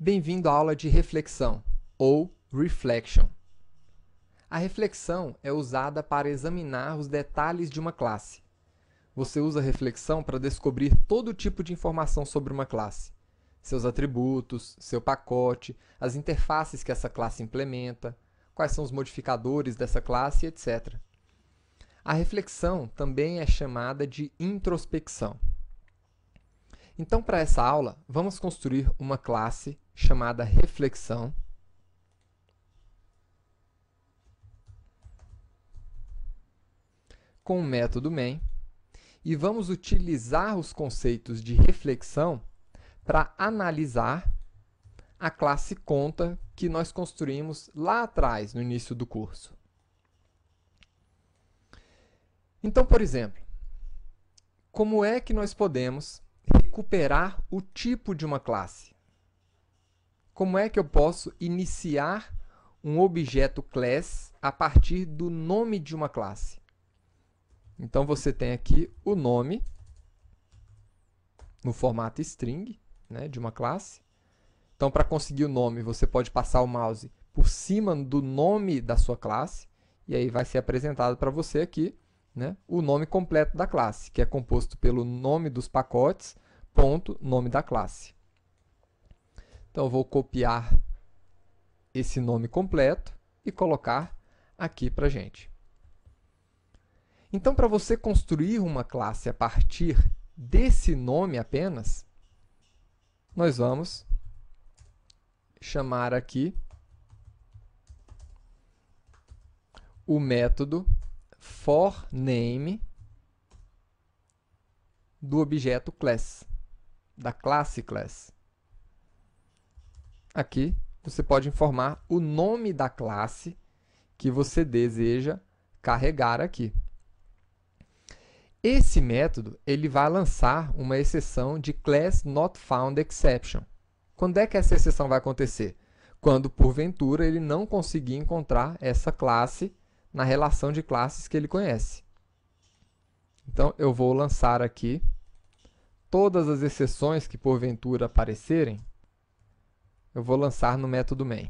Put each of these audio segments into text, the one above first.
Bem-vindo à aula de reflexão, ou reflection. A reflexão é usada para examinar os detalhes de uma classe. Você usa a reflexão para descobrir todo tipo de informação sobre uma classe. Seus atributos, seu pacote, as interfaces que essa classe implementa, quais são os modificadores dessa classe, etc. A reflexão também é chamada de introspecção. Então, para essa aula, vamos construir uma classe chamada reflexão, com o método main, e vamos utilizar os conceitos de reflexão para analisar a classe conta que nós construímos lá atrás, no início do curso. Então, por exemplo, como é que nós podemos recuperar o tipo de uma classe? Como é que eu posso iniciar um objeto class a partir do nome de uma classe? Então, você tem aqui o nome no formato string, né, de uma classe. Então, para conseguir o nome, você pode passar o mouse por cima do nome da sua classe, e aí vai ser apresentado para você aqui, né, o nome completo da classe, que é composto pelo nome dos pacotes, ponto, nome da classe. Então, eu vou copiar esse nome completo e colocar aqui para a gente. Então, para você construir uma classe a partir desse nome apenas, nós vamos chamar aqui o método forName do objeto class, da classe class. Aqui você pode informar o nome da classe que você deseja carregar aqui. Esse método ele vai lançar uma exceção de class not found exception. Quando é que essa exceção vai acontecer? Quando, porventura, ele não conseguir encontrar essa classe na relação de classes que ele conhece. Então, eu vou lançar aqui todas as exceções que, porventura, aparecerem, eu vou lançar no método main.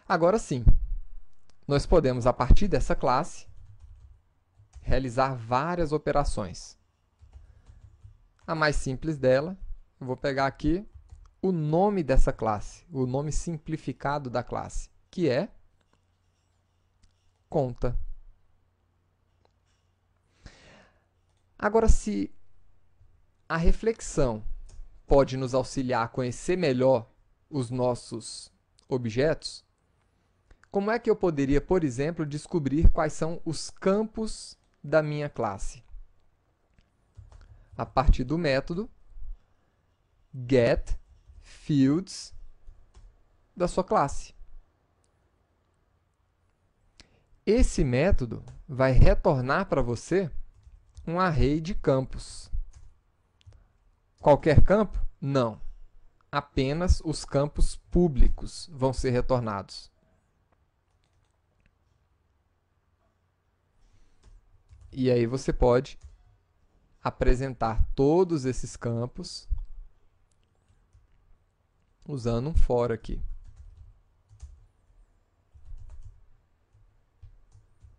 Agora sim, nós podemos, a partir dessa classe, realizar várias operações. A mais simples dela, eu vou pegar aqui o nome dessa classe, o nome simplificado da classe, que é conta. Agora, se a reflexão pode nos auxiliar a conhecer melhor os nossos objetos, como é que eu poderia, por exemplo, descobrir quais são os campos da minha classe? A partir do método getFields da sua classe. Esse método vai retornar para você um array de campos. Qualquer campo? Não. Apenas os campos públicos vão ser retornados. E aí você pode apresentar todos esses campos usando um for aqui.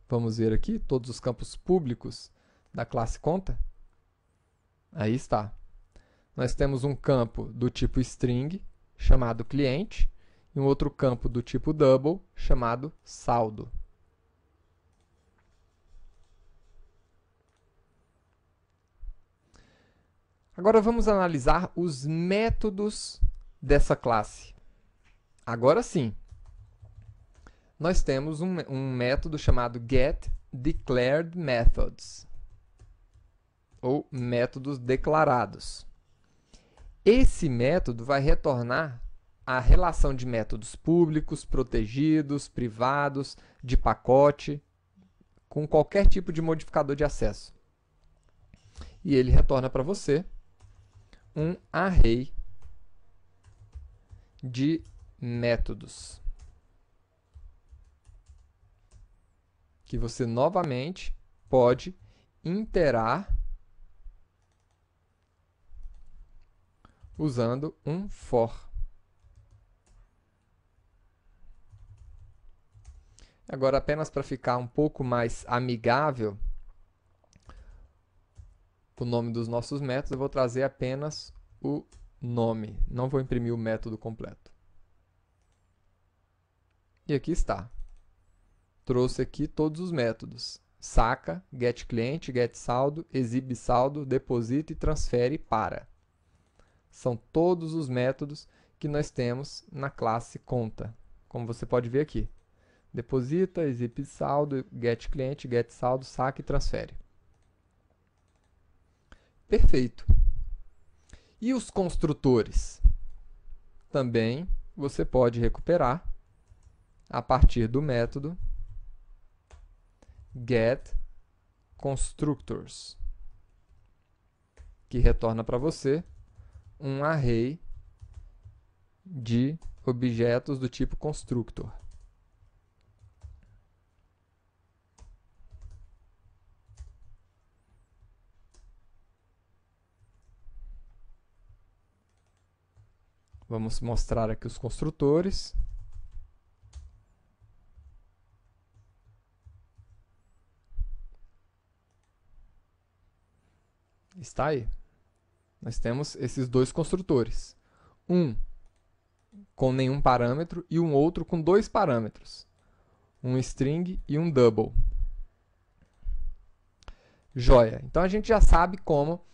Vamos ver aqui todos os campos públicos da classe conta. Aí está. Nós temos um campo do tipo string, chamado cliente, e um outro campo do tipo double, chamado saldo. Agora vamos analisar os métodos dessa classe. Agora sim, nós temos um método chamado getDeclaredMethods, ou métodos declarados. Esse método vai retornar a relação de métodos públicos, protegidos, privados, de pacote, com qualquer tipo de modificador de acesso. E ele retorna para você um array de métodos, que você novamente pode interar usando um for. Agora, apenas para ficar um pouco mais amigável, o nome dos nossos métodos, eu vou trazer apenas o nome. Não vou imprimir o método completo. E aqui está. Trouxe aqui todos os métodos. Saca, getClient, getSaldo, exibe saldo, deposita e transfere para. São todos os métodos que nós temos na classe conta, como você pode ver aqui. Deposita, exibe saldo, getClient, getSaldo, saca e transfere. Perfeito. E os construtores? Também você pode recuperar a partir do método getConstructors, que retorna para você um array de objetos do tipo constructor. Vamos mostrar aqui os construtores. Está aí. Nós temos esses dois construtores. Um com nenhum parâmetro e um outro com dois parâmetros. Um string e um double. Joia. Então, a gente já sabe como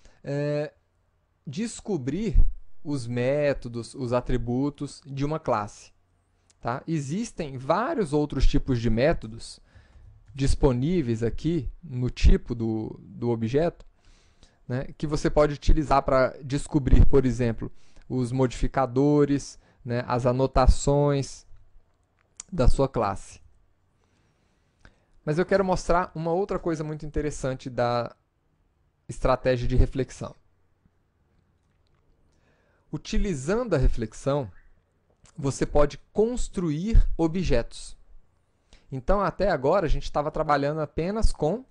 descobrir os métodos, os atributos de uma classe. Tá? Existem vários outros tipos de métodos disponíveis aqui no tipo do objeto, né, que você pode utilizar para descobrir, por exemplo, os modificadores, né, as anotações da sua classe. Mas eu quero mostrar uma outra coisa muito interessante da estratégia de reflexão. Utilizando a reflexão, você pode construir objetos. Então, até agora, a gente estava trabalhando apenas com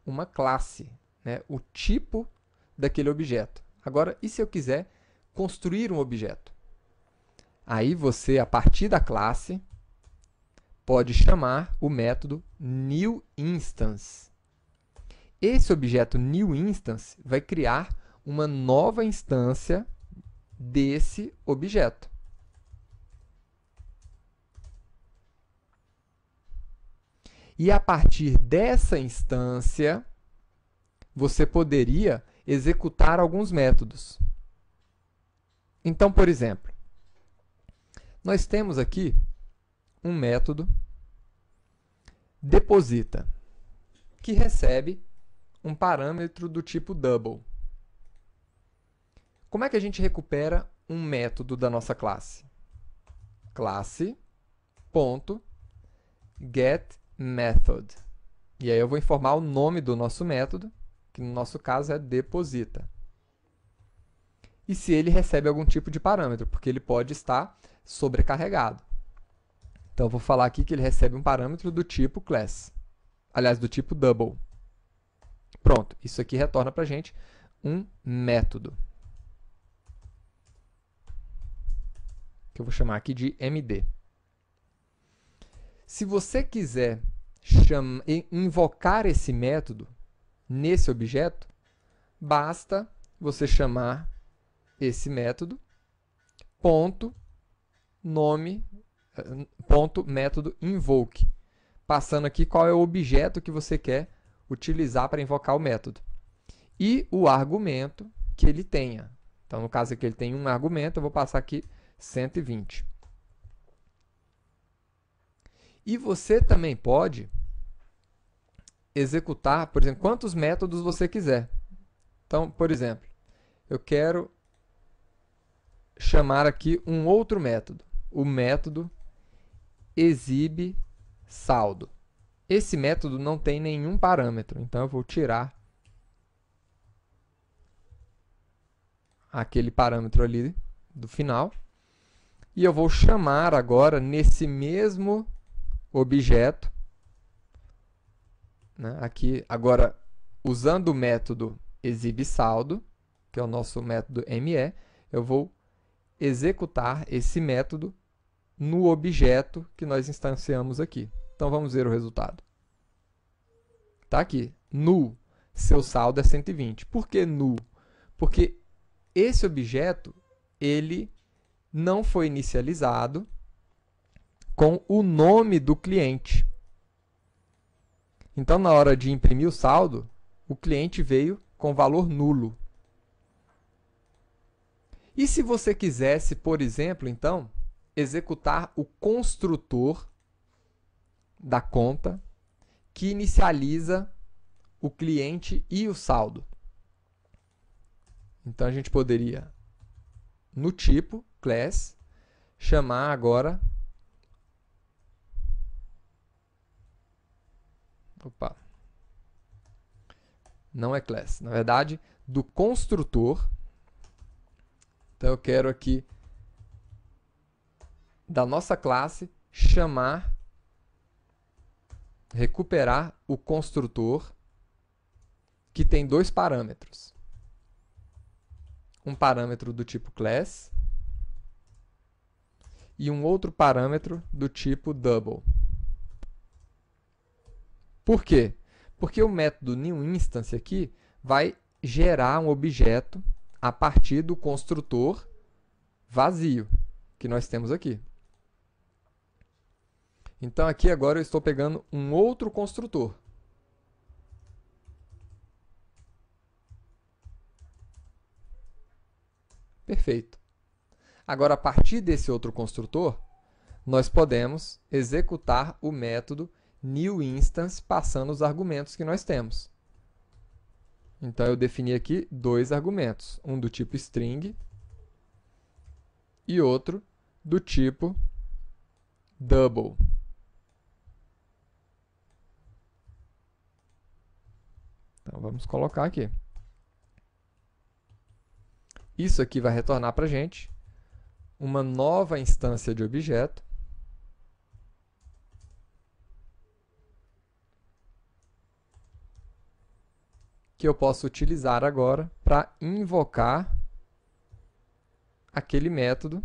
uma classe, né? O tipo daquele objeto. Aqui, e se eu quiser construir um objeto? Aí você, a partir da classe, pode chamar o método newInstance. Esse objeto newInstance vai criar uma nova instância desse objeto. E a partir dessa instância, você poderia executar alguns métodos. Então, por exemplo, nós temos aqui um método deposita, que recebe um parâmetro do tipo double. Como é que a gente recupera um método da nossa classe? Classe.getMethod. E aí eu vou informar o nome do nosso método, que no nosso caso é deposita. E se ele recebe algum tipo de parâmetro, porque ele pode estar sobrecarregado. Então, eu vou falar aqui que ele recebe um parâmetro do tipo class. Aliás, do tipo double. Pronto, isso aqui retorna para a gente um método, que eu vou chamar aqui de MD. Se você quiser invocar esse método nesse objeto, basta você chamar esse método método invoke, passando aqui qual é o objeto que você quer utilizar para invocar o método e o argumento que ele tenha. Então, no caso aqui, ele tem um argumento, eu vou passar aqui 120. E você também pode executar, por exemplo, quantos métodos você quiser. Então, por exemplo, eu quero chamar aqui um outro método, o método exibe saldo. Esse método não tem nenhum parâmetro, então eu vou tirar aquele parâmetro ali do final e eu vou chamar agora nesse mesmo objeto, né, aqui agora usando o método exibe saldo, que é o nosso método ME, eu vou executar esse método no objeto que nós instanciamos aqui. Então, vamos ver o resultado. Está aqui, null, seu saldo é 120. Por que null? Porque esse objeto, ele não foi inicializado com o nome do cliente. Então, na hora de imprimir o saldo, o cliente veio com valor nulo. E se você quisesse, por exemplo, então, executar o construtor da conta que inicializa o cliente e o saldo. Então, a gente poderia, no tipo, class, chamar agora... Opa! Não é class. Na verdade, do construtor. Então, eu quero aqui, da nossa classe, recuperar o construtor que tem dois parâmetros. Um parâmetro do tipo class e um outro parâmetro do tipo double. Por quê? Porque o método newInstance aqui vai gerar um objeto a partir do construtor vazio que nós temos aqui. Então, aqui agora eu estou pegando um outro construtor. Perfeito. Agora, a partir desse outro construtor, nós podemos executar o método newInstance passando os argumentos que nós temos. Então, eu defini aqui dois argumentos, um do tipo string e outro do tipo double. Então, vamos colocar aqui. Isso aqui vai retornar para a gente uma nova instância de objeto que eu posso utilizar agora para invocar aquele método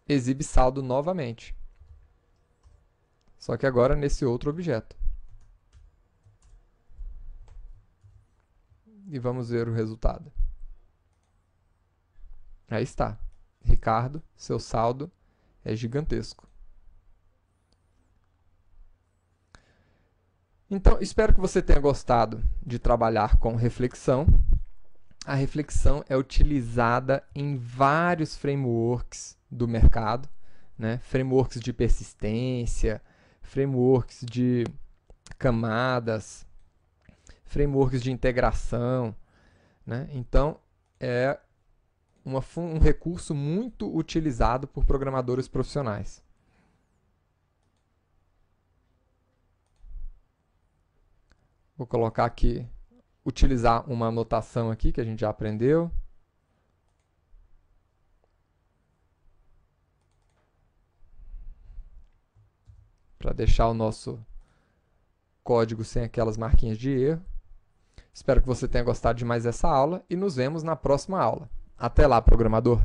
exibeSaldo novamente. Só que agora nesse outro objeto. E vamos ver o resultado. Aí está. Ricardo, seu saldo é gigantesco. Então, espero que você tenha gostado de trabalhar com reflexão. A reflexão é utilizada em vários frameworks do mercado, né? Frameworks de persistência, frameworks de camadas, frameworks de integração, né? Então, é um recurso muito utilizado por programadores profissionais. Vou colocar aqui, utilizar uma anotação aqui que a gente já aprendeu. Para deixar o nosso código sem aquelas marquinhas de erro. Espero que você tenha gostado de mais essa aula e nos vemos na próxima aula. Até lá, programador!